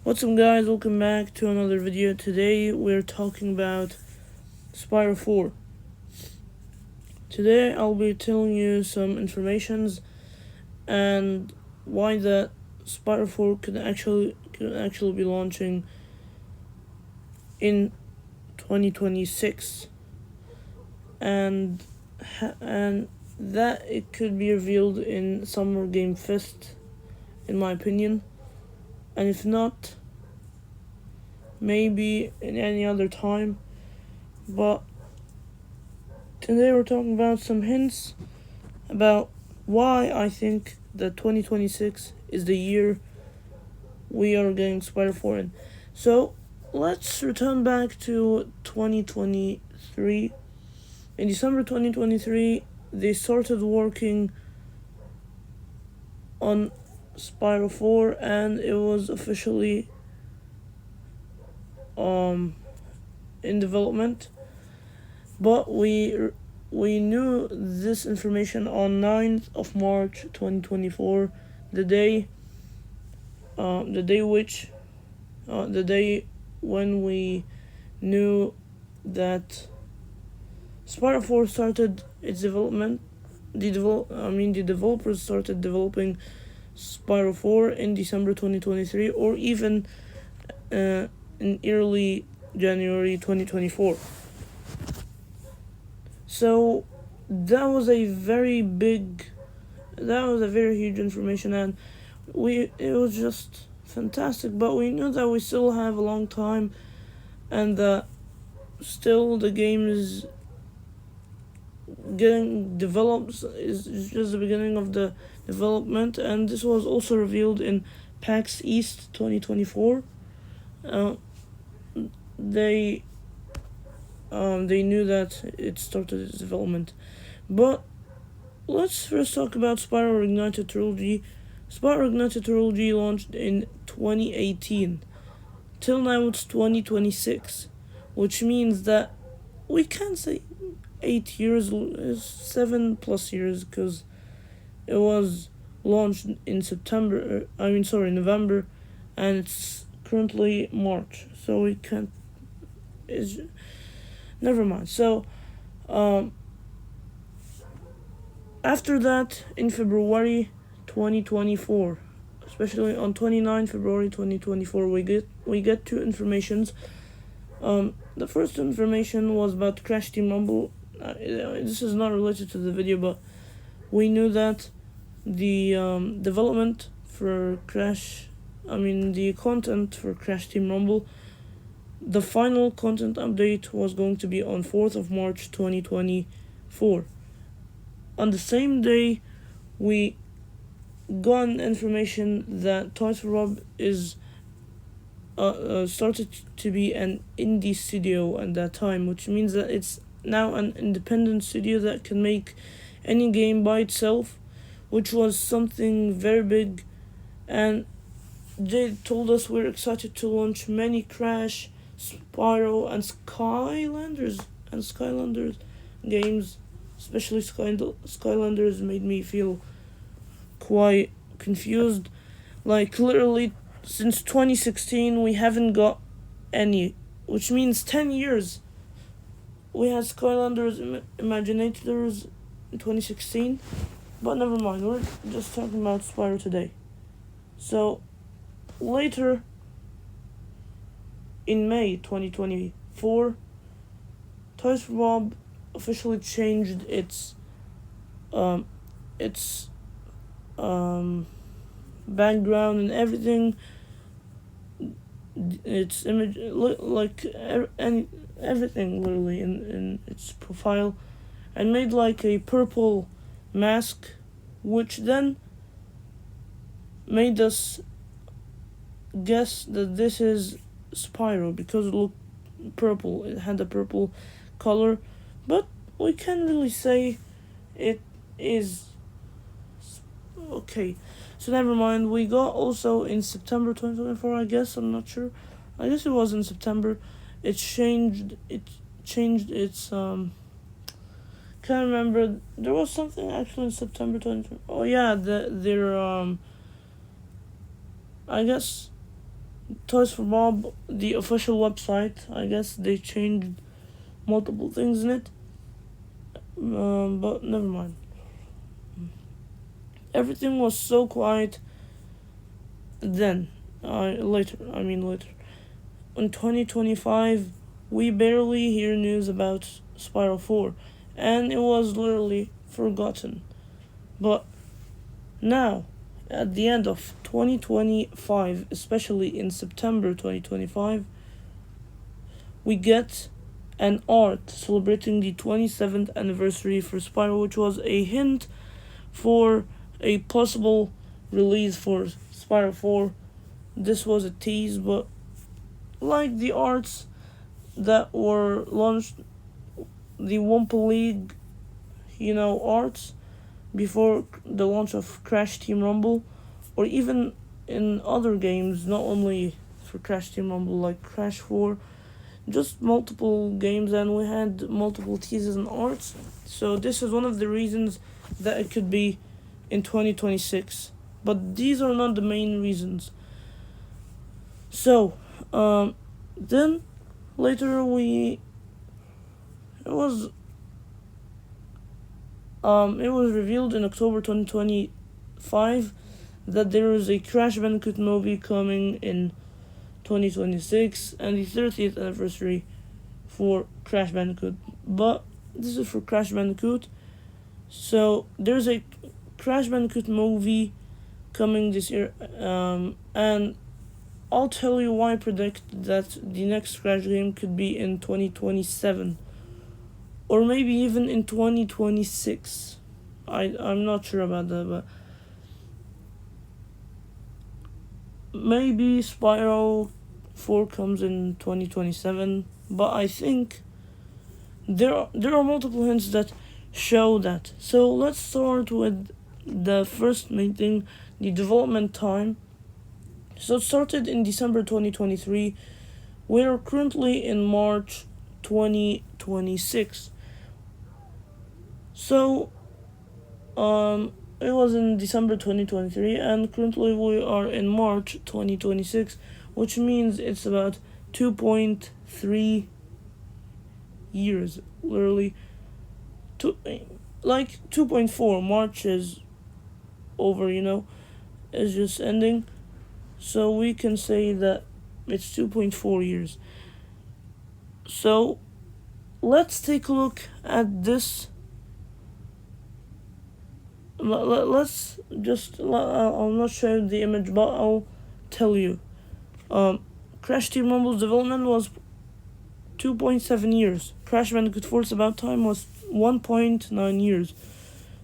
What's up guys, welcome back to another video. Today we're talking about Spyro 4. Today I'll be telling you some informations and why that Spyro 4 could actually be launching in 2026 and that it could be revealed in Summer Game Fest, in my opinion, and if not, maybe in any other time. But today we're talking about some hints about why I think that 2026 is the year we are getting Spyro 4 in. So let's return back to 2023. In December 2023, they started working on Spyro 4 and it was officially in development. But we knew this information on 9th of March 2024, the day when we knew that Spyro 4 started its development. The developers started developing Spyro 4 in December 2023, or even in early January 2024. So that was a very huge information, and it was just fantastic. But we knew that we still have a long time, and that still the game is getting developed, is just the beginning of the development. And this was also revealed in PAX East 2024. They knew that it started its development. But let's first talk about Spyro Ignited Trilogy. Spyro Ignited Trilogy launched in 2018. Till now it's 2026, which means that we can't say 8 years, 7+ years, because it was launched in November, and it's currently March, so we can't. Never mind. So, after that, in February 2024, especially on 29 February 2024, we get two informations. The first information was about Crash Team Rumble. This is not related to the video, but we knew that the development for the content for Crash Team Rumble, the final content update was going to be on 4th of March 2024. On the same day, we got information that Toys for Bob is started to be an indie studio at that time, which means that it's now an independent studio that can make any game by itself, which was something very big. And they told us we're excited to launch many Crash, Spyro, and Skylanders games. Especially Skylanders made me feel quite confused. Like, literally, since 2016 we haven't got any, which means 10 years. We had Skylanders Imaginators in 2016, but never mind, we're just talking about Spyro today. So later, in May 2024, Toys for Bob officially changed its background and everything, its image, everything literally in its profile, and made like a purple mask, which then made us guess that this is Spyro because it looked purple. It had a purple color, but we can't really say it is. Okay, so never mind. We got also in September 2024, I guess. I'm not sure. I guess it was in September. It changed its can't remember. There was something actually in September 2024. Oh yeah, their I guess Toys for Bob, the official website, I guess they changed multiple things in it, but never mind. Everything was so quiet then. Later. In 2025, we barely hear news about Spyro 4, and it was literally forgotten. But now, at the end of 2025, especially in September 2025, we get an art celebrating the 27th anniversary for Spyro, which was a hint for a possible release for Spyro 4. This was a tease, but like the arts that were launched, the Wumpa League, arts before the launch of Crash Team Rumble, or even in other games, not only for Crash Team Rumble, like Crash 4, just multiple games, and we had multiple teases and arts. So this is one of the reasons that it could be in 2026. But these are not the main reasons. So, then later it was revealed in October 2025 that there is a Crash Bandicoot movie coming in 2026 and the 30th anniversary for Crash Bandicoot. But this is for Crash Bandicoot. So there's a Crash Bandicoot movie coming this year, and I'll tell you why I predict that the next Crash game could be in 2027. Or maybe even in 2026. I'm not sure about that, but maybe Spyro 4 comes in 2027. But I think there are multiple hints that show that. So let's start with the first main thing, the development time. So it started in December 2023. We're currently in March 2026. So, it was in December 2023, and currently we are in March 2026, which means it's about 2.3 years, literally. Like 2.4. March is over, it's just ending. So we can say that it's 2.4 years. So, let's take a look at this. Let's just, I'll not show the image, but I'll tell you. Crash Team Rumble's development was 2.7 years. Crash Bandicoot 4's about time was 1.9 years.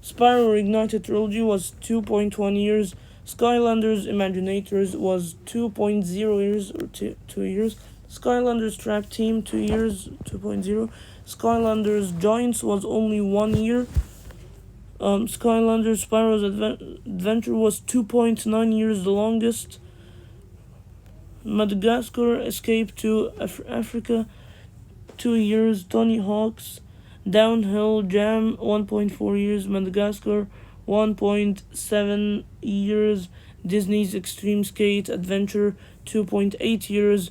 Spyro Reignited Trilogy was 2.1 years. Skylanders Imaginators was 2.0 years, or 2 years. Skylanders Trap Team 2 years, 2.0. Skylanders Giants was only 1 year. Skylanders Spyro's Adventure was 2.9 years, the longest. Madagascar Escape to Africa, 2 years. Tony Hawk's Downhill Jam, 1.4 years. Madagascar, 1.7 years. Disney's Extreme Skate Adventure, 2.8 years.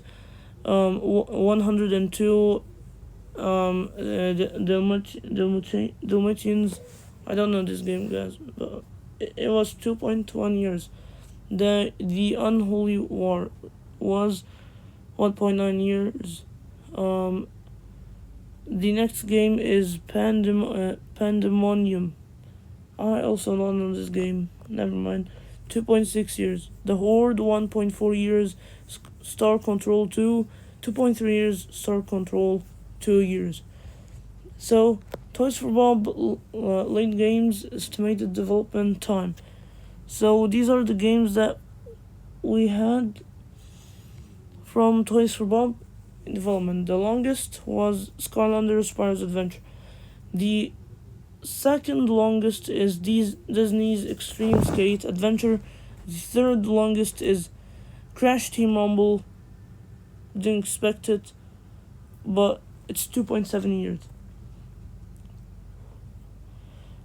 102 Dalmatians. I don't know this game, guys, but it was 2.1 years. The Unholy War was 1.9 years. The next game is Pandemonium. I also don't know this game. Never mind. 2.6 years. The Horde, 1.4 years. Star Control 2, 2.3 years. Star Control, 2 years. So, Toys for Bob late games estimated development time. So these are the games that we had from Toys for Bob in development. The longest was Skylanders Spyro's Adventure. The second longest is Disney's Extreme Skate Adventure. The third longest is Crash Team Rumble. Didn't expect it, but it's 2.7 years.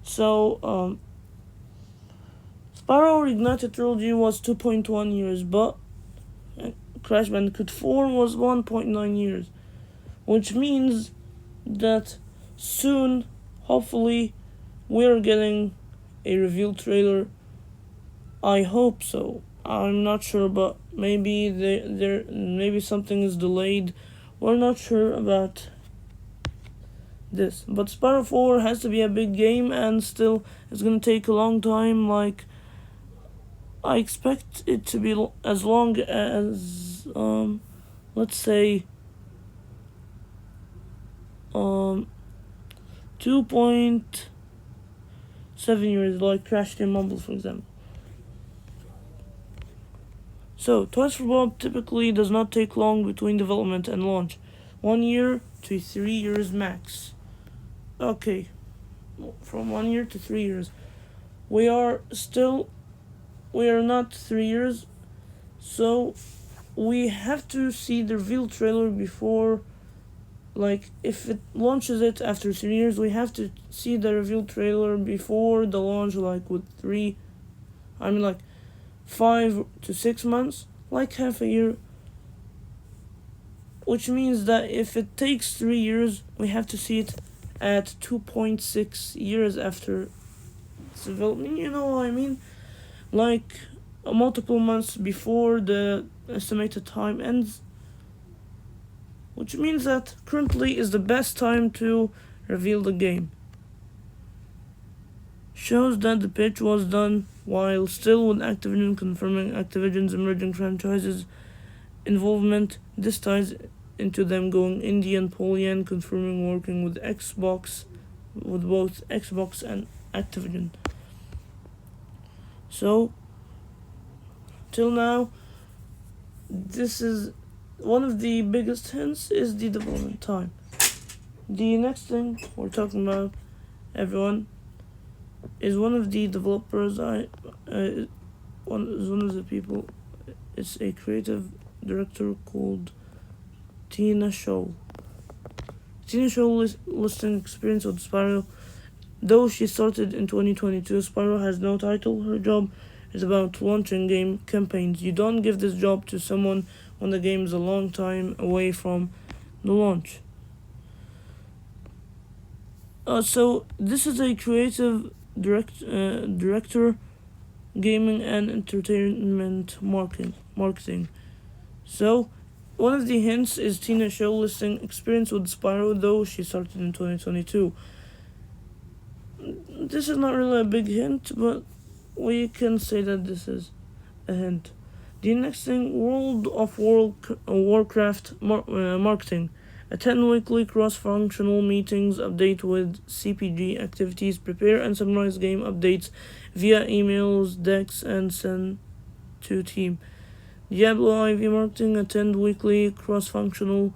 So, Spyro Reignited Trilogy was 2.1 years, but Crash Bandicoot 4 was 1.9 years, which means that soon, hopefully, we're getting a reveal trailer. I hope so. I'm not sure, but maybe maybe something is delayed. We're not sure about this. But Spyro 4 has to be a big game, and still it's gonna take a long time. Like, I expect it to be as long as let's say 2.7 years, like Crash Team Mumble, for example. So, Toys for Bob typically does not take long between development and launch. 1 year to 3 years max. Okay, from 1 year to 3 years. We are not 3 years, so we have to see the reveal trailer before. Like, if it launches it after 3 years, we have to see the reveal trailer before the launch, like with 5 to 6 months, like half a year. Which means that if it takes 3 years, we have to see it at 2.6 years after its development. You know what I mean? Like, multiple months before the estimated time ends. Which means that currently is the best time to reveal the game. Shows that the pitch was done while still with Activision confirming Activision's emerging franchises involvement. This ties into them going indie, and Polian confirming working with both Xbox and Activision. So, till now, this is one of the biggest hints is the development time. The next thing we're talking about, everyone, is one of the developers. One of the people. It's a creative director called Tina Shaw. Tina Shaw listing experience with Spyro. Though she started in 2022, Spyro has no title. Her job is about launching game campaigns. You don't give this job to someone when the game is a long time away from the launch. So this is a creative director, gaming and entertainment marketing. So one of the hints is Tina Shaw listing experience with Spyro, though she started in 2022. This is not really a big hint, but we can say that this is a hint. The next thing, World of Warcraft marketing. Attend weekly cross-functional meetings, update with CPG activities, prepare and summarize game updates via emails, decks, and send to team. Diablo IV marketing. Attend weekly cross-functional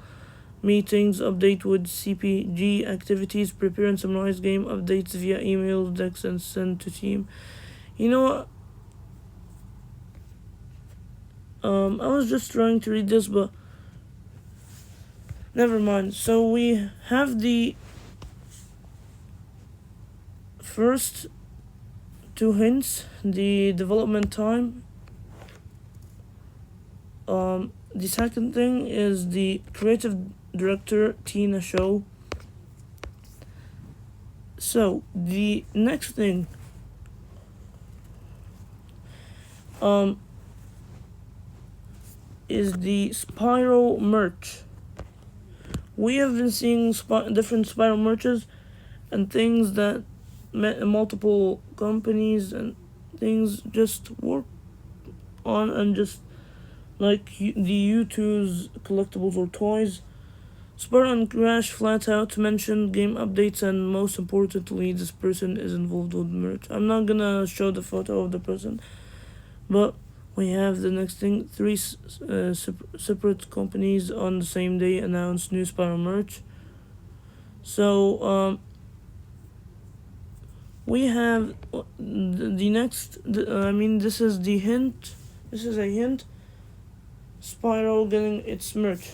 meetings, update with CPG activities, prepare and summarize game updates via emails, decks, and send to team. You know what? I was just trying to read this, but never mind. So we have the first two hints, the development time. The second thing is the creative director, Tina Shaw. So the next thing, is the Spyro merch. We have been seeing different Spyro merches and things that multiple companies and things just work on, and just like the U2's collectibles or toys. Spyro and Crash flat out mentioned game updates, and most importantly, this person is involved with merch. I'm not gonna show the photo of the person, but we have the next thing. Three separate companies on the same day announced new Spyro merch. So we have the next. This is the hint. This is a hint. Spyro getting its merch.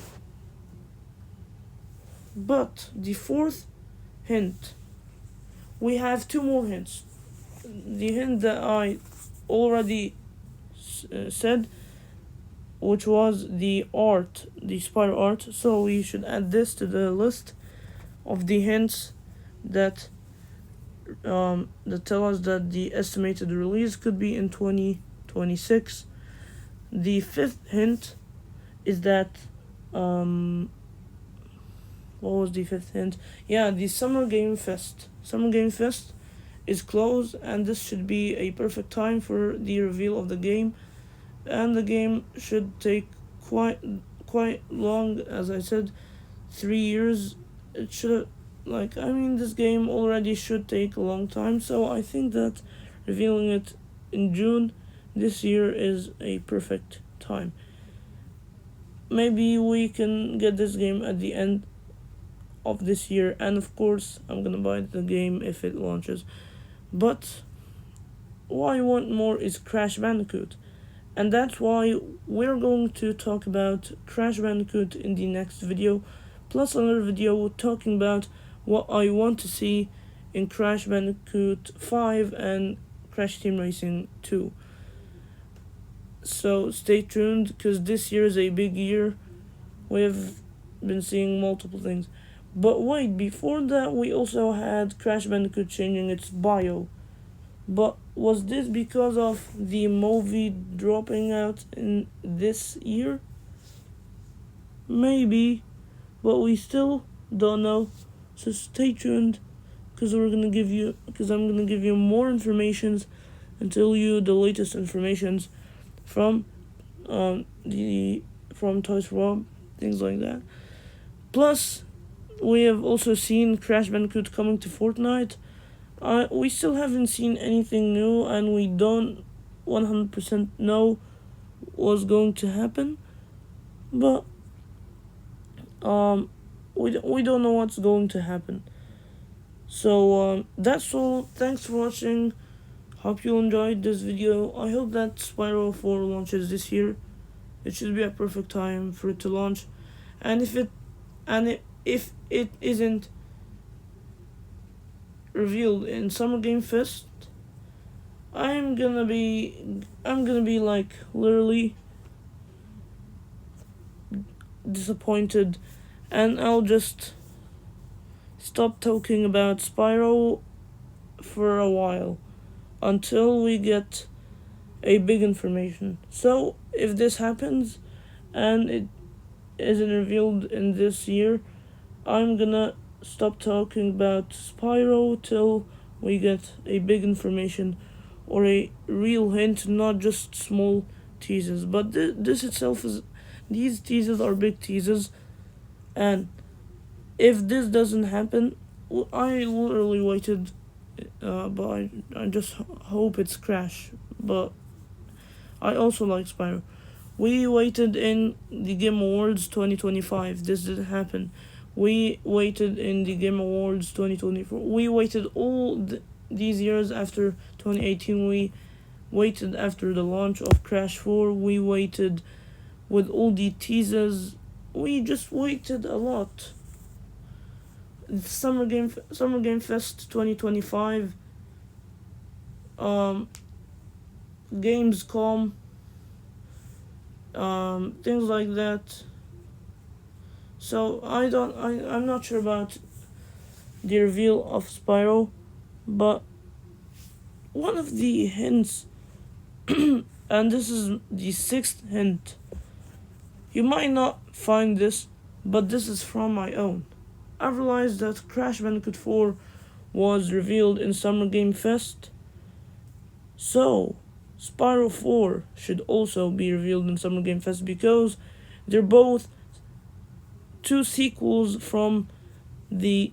But the fourth hint, we have two more hints. The hint that I already said which was the art, the Spyro art. So we should add this to the list of the hints that that tell us that the estimated release could be in 2026. The fifth hint is that what was the fifth hint? Yeah, the Summer Game Fest. Summer Game Fest is closed, and this should be a perfect time for the reveal of the game. And the game should take quite long, as I said, 3 years. It should this game already should take a long time. So I think that revealing it in June this year is a perfect time. Maybe we can get this game at the end of this year, and of course I'm gonna buy the game if it launches. But what I want more is Crash Bandicoot, and that's why we're going to talk about Crash Bandicoot in the next video, plus another video talking about what I want to see in Crash Bandicoot 5 and Crash Team Racing 2. So stay tuned, because this year is a big year. We've been seeing multiple things. But wait, before that we also had Crash Bandicoot changing its bio. But was this because of the movie dropping out in this year? Maybe, but we still don't know. So stay tuned, because I'm gonna give you more informations and tell you the latest informations from Toys for Bob, things like that. Plus, we have also seen Crash Bandicoot coming to Fortnite. We still haven't seen anything new, and we don't 100% know what's going to happen. But we don't know what's going to happen. So that's all. Thanks for watching. Hope you enjoyed this video. I hope that Spyro 4 launches this year. It should be a perfect time for it to launch. And if it isn't revealed in Summer Game Fest, I'm gonna be like literally disappointed, and I'll just stop talking about Spyro for a while until we get a big information. So if this happens and it isn't revealed in this year, I'm gonna stop talking about Spyro till we get a big information or a real hint, not just small teasers. But these teasers are big teasers, and if this doesn't happen, I literally waited, but I just hope it's Crash. But I also like Spyro. We waited in the Game Awards 2025. This didn't happen. We waited in the Game Awards 2024. We waited all these years after 2018. We waited after the launch of Crash 4. We waited with all the teasers. We just waited a lot. Summer Game Fest 2025. Gamescom. Things like that. So I'm not sure about the reveal of Spyro, but one of the hints, and this is the sixth hint. You might not find this, but this is from my own. I realized that Crash Bandicoot 4 was revealed in Summer Game Fest, so Spyro 4 should also be revealed in Summer Game Fest, because they're both two sequels from the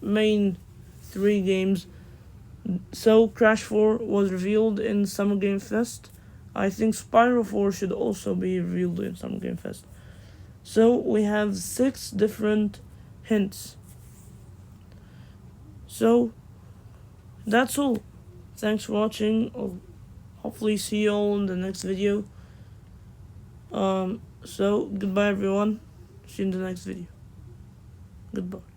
main three games. So Crash 4 was revealed in Summer Game Fest. I think Spyro 4 should also be revealed in Summer Game Fest. So we have 6 different hints. So that's all. Thanks for watching. I'll hopefully see you all in the next video. So goodbye everyone. See you in the next video. Goodbye.